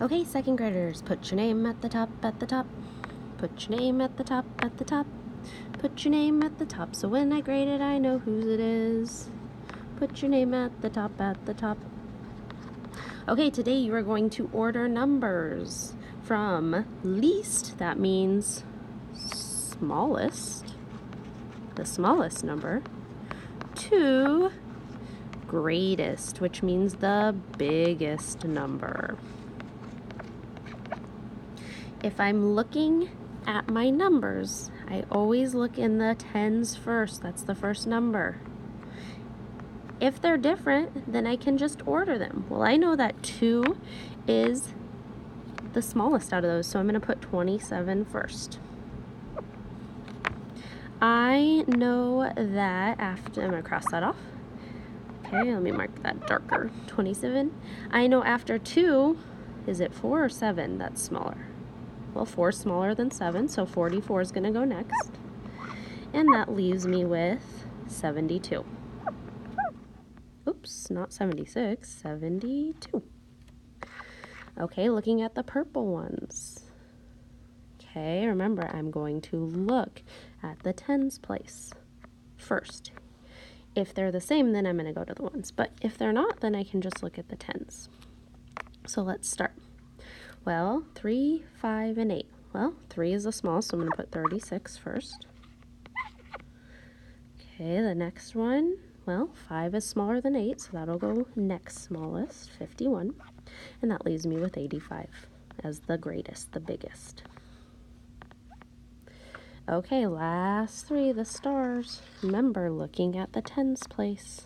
Okay, second graders, put your name at the top, at the top. Put your name at the top, at the top. Put your name at the top, so when I grade it, I know whose it is. Put your name at the top, at the top. Okay, today you are going to order numbers from least, that means smallest, the smallest number, to greatest, which means the biggest number. If I'm looking at my numbers, I always look in the tens first. That's the first number. If they're different, then I can just order them. Well, I know that 2 is the smallest out of those, so I'm going to put 27 first. I know that after, I'm going to cross that off. Okay, let me mark that darker, 27. I know after 2, is it 4 or 7 that's smaller? Well, 4 is smaller than 7, so 44 is going to go next. And that leaves me with 72. Oops, not 76, 72. Okay, looking at the purple ones. Okay, remember, I'm going to look at the tens place first. If they're the same, then I'm going to go to the ones. But if they're not, then I can just look at the tens. So let's start. Well, 3, 5, and 8. Well, 3 is the smallest, so I'm going to put 36 first. Okay, the next one, well, 5 is smaller than 8, so that'll go next smallest, 51. And that leaves me with 85 as the greatest, the biggest. Okay, last 3, the stars. Remember, looking at the tens place.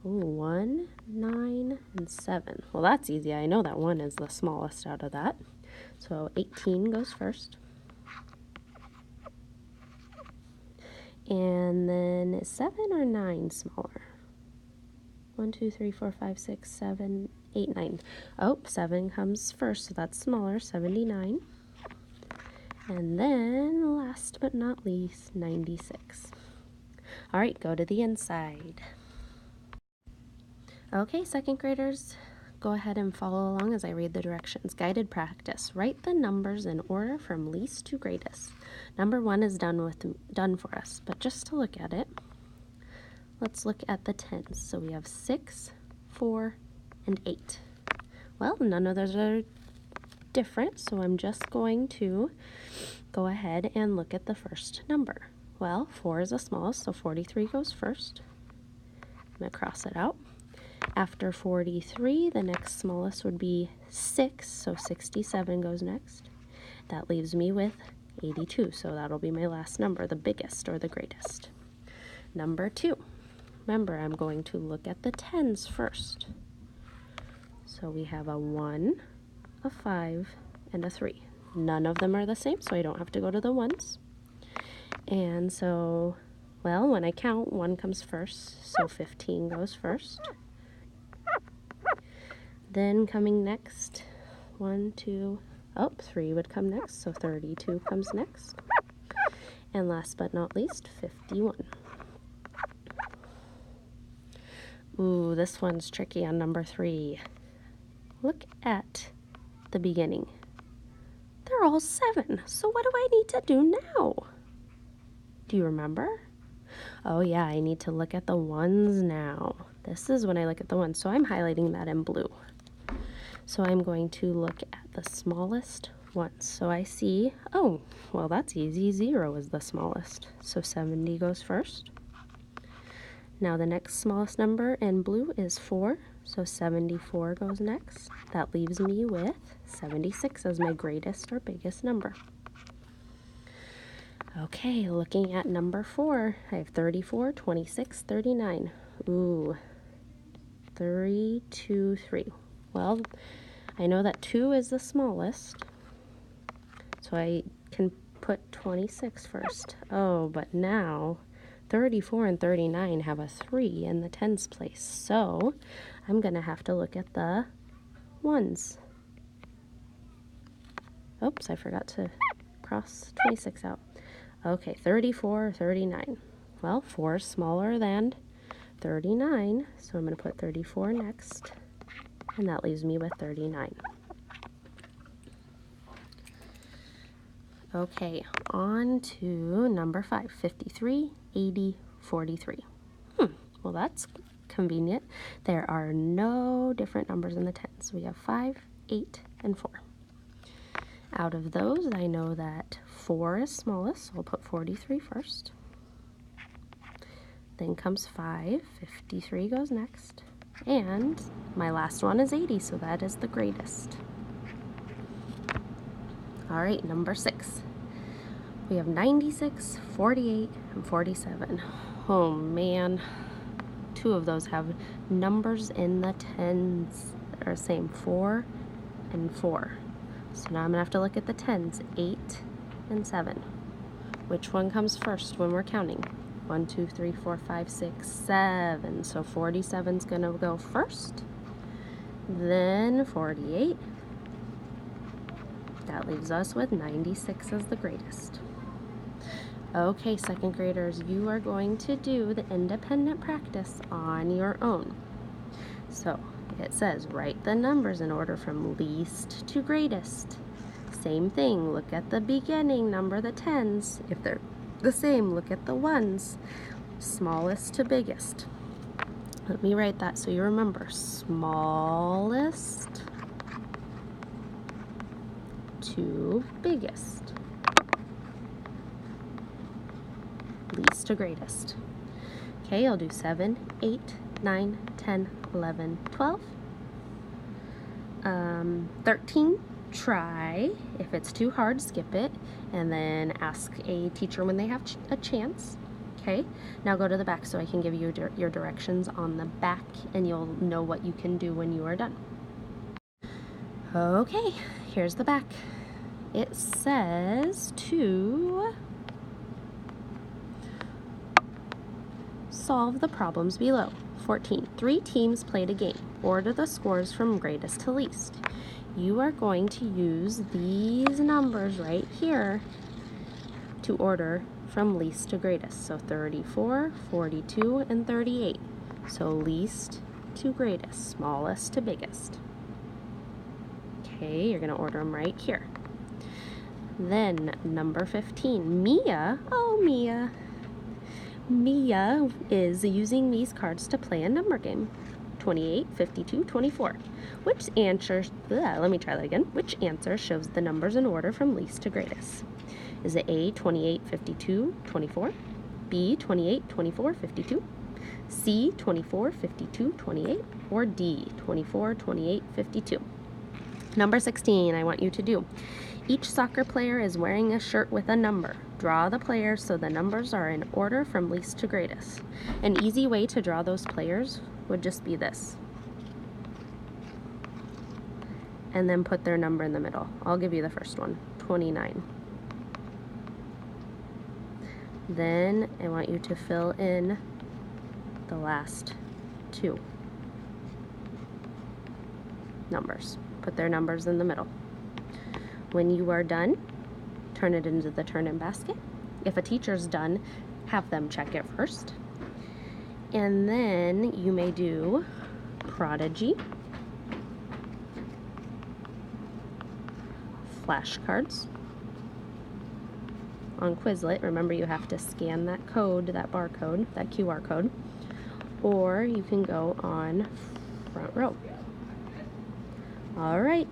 Ooh, 1, 9, and 7. Well, that's easy. I know that 1 is the smallest out of that. So 18 goes first. And then is 7 or 9 smaller? 1, 2, 3, 4, 5, 6, 7, 8, 9. Oh, 7 comes first, so that's smaller, 79. And then, last but not least, 96. All right, go to the inside. Okay, second graders, go ahead and follow along as I read the directions. Guided practice. Write the numbers in order from least to greatest. Number 1 is done for us, but just to look at it, let's look at the tens. So we have 6, 4, and 8. Well, none of those are different, so I'm just going to go ahead and look at the first number. Well, 4 is the smallest, so 43 goes first. I'm going to cross it out. After 43, the next smallest would be 6, so 67 goes next. That leaves me with 82, so that'll be my last number, the biggest or the greatest. Number 2. Remember, I'm going to look at the tens first. So we have a 1, a 5, and a 3. None of them are the same, so I don't have to go to the ones. And so, well, when I count, 1 comes first, so 15 goes first. Then coming next, 1, 2, 3 would come next, so 32 comes next. And last but not least, 51. Ooh, this one's tricky on number 3. Look at the beginning. They're all 7, so what do I need to do now? Do you remember? Oh yeah, I need to look at the ones now. This is when I look at the ones, so I'm highlighting that in blue. So I'm going to look at the smallest ones. So I see, oh, well that's easy, 0 is the smallest. So 70 goes first. Now the next smallest number in blue is 4, so 74 goes next. That leaves me with 76 as my greatest or biggest number. Okay, looking at number 4, I have 34, 26, 39. Ooh, 3, 2, 3. Well, I know that 2 is the smallest, so I can put 26 first. Oh, but now 34 and 39 have a 3 in the tens place, so I'm going to have to look at the ones. Oops, I forgot to cross 26 out. Okay, 34, 39. Well, 4 is smaller than 39, so I'm going to put 34 next. and that leaves me with 39. Okay, on to number 5, 53, 80, 43. Well, that's convenient. There are no different numbers in the tens. We have 5, 8, and 4. Out of those, I know that 4 is smallest, so I'll put 43 first. Then comes 5, 53 goes next. And my last one is 80, so that is the greatest. All right, number 6. We have 96, 48, and 47. Oh man, 2 of those have numbers in the tens that are the same, 4 and 4. So now I'm gonna have to look at the tens, 8 and 7. Which one comes first when we're counting? 1, 2, 3, 4, 5, 6, 7. So 47's gonna go first, then 48. That leaves us with 96 as the greatest. Okay, second graders, you are going to do the independent practice on your own. So it says write the numbers in order from least to greatest. Same thing, look at the beginning, number the tens. If they're the same, look at the ones, smallest to biggest. Let me write that so you remember. Smallest to biggest. Least to greatest. Okay, I'll do 7, 8, 9, 10, 11, 12. 13, try. If it's too hard, skip it, and then ask a teacher when they have a chance. Okay, now go to the back so I can give you your directions on the back, and you'll know what you can do when you are done. Okay, here's the back. It says to solve the problems below. 14. 3 teams played a game. Order the scores from greatest to least. You are going to use these numbers right here to order from least to greatest. So 34, 42, and 38. So least to greatest, smallest to biggest. Okay, you're going to order them right here. Then number 15, Mia. Oh, Mia. Mia is using these cards to play a number game. 28, 52, 24. Which answer shows the numbers in order from least to greatest? Is it A, 28, 52, 24? B, 28, 24, 52? C, 24, 52, 28? Or D, 24, 28, 52? Number 16, I want you to do. Each soccer player is wearing a shirt with a number. Draw the players so the numbers are in order from least to greatest. An easy way to draw those players would just be this. And then put their number in the middle. I'll give you the first one, 29. Then I want you to fill in the last 2 numbers. Put their numbers in the middle. When you are done, turn it into the turn-in basket. If a teacher's done, have them check it first. And then you may do Prodigy, flashcards. On Quizlet, remember you have to scan that code, that barcode, that QR code. Or you can go on Front Row. All right.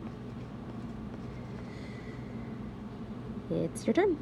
It's your turn.